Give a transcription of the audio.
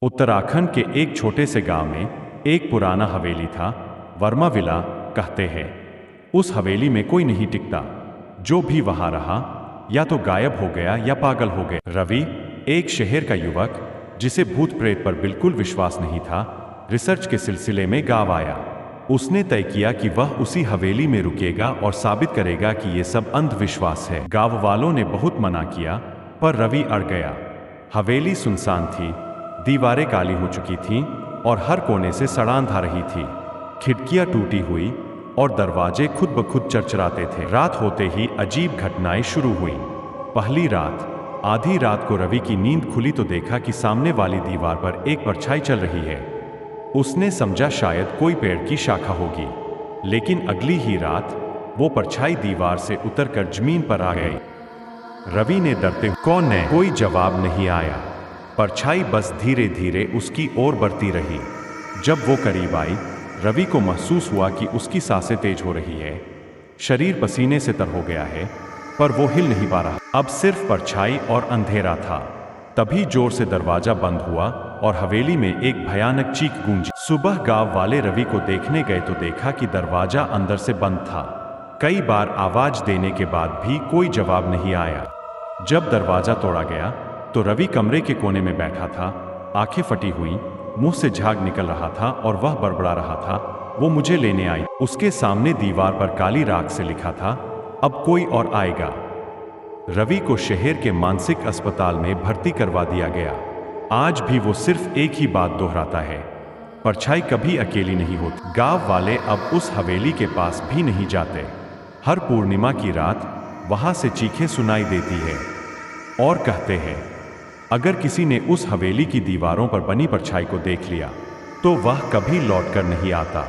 उत्तराखंड के एक छोटे से गांव में एक पुराना हवेली था। वर्मा विला कहते हैं। उस हवेली में कोई नहीं टिकता। जो भी वहां रहा या तो गायब हो गया या पागल हो गया। रवि, एक शहर का युवक जिसे भूत प्रेत पर बिल्कुल विश्वास नहीं था, रिसर्च के सिलसिले में गांव आया। उसने तय किया कि वह उसी हवेली में रुकेगा और साबित करेगा कि ये सब अंधविश्वास है। गांव वालों ने बहुत मना किया, पर रवि अड़ गया। हवेली सुनसान थी, दीवारें काली हो चुकी थीं और हर कोने से सड़ांध आ रही थी। खिड़कियां टूटी हुई और दरवाजे खुद ब खुद चरचराते थे। रात होते ही अजीब घटनाएं शुरू हुई। पहली रात, आधी रात को रवि की नींद खुली तो देखा कि सामने वाली दीवार पर एक परछाई चल रही है। उसने समझा शायद कोई पेड़ की शाखा होगी, लेकिन अगली ही रात वो परछाई दीवार से उतरकर जमीन पर आ गई। रवि ने डरते हुए कौन है? कोई जवाब नहीं आया। परछाई बस धीरे धीरे उसकी ओर बढ़ती रही। जब वो करीब आई, रवि को महसूस हुआ कि उसकी सांसें तेज हो रही है। शरीर पसीने से तर हो गया है, पर वो हिल नहीं पा रहा। अब सिर्फ परछाई और अंधेरा था। तभी जोर से दरवाजा बंद हुआ और हवेली में एक भयानक चीख गूंजी। सुबह गांव वाले रवि को देखने गए तो देखा कि दरवाजा अंदर से बंद था। कई बार आवाज देने के बाद भी कोई जवाब नहीं आया। जब दरवाजा तोड़ा गया तो रवि कमरे के कोने में बैठा था। आंखें फटी हुई, मुंह से झाग निकल रहा था और वह बड़बड़ा रहा था, वो मुझे लेने आई। उसके सामने दीवार पर काली राख से लिखा था, अब कोई और आएगा। रवि को शहर के मानसिक अस्पताल में भर्ती करवा दिया गया। आज भी वो सिर्फ एक ही बात दोहराता है, परछाई कभी अकेली नहीं होती। गांव वाले अब उस हवेली के पास भी नहीं जाते। हर पूर्णिमा की रात वहां से चीखें सुनाई देती है और कहते हैं, अगर किसी ने उस हवेली की दीवारों पर बनी परछाई को देख लिया तो वह कभी लौटकर नहीं आता।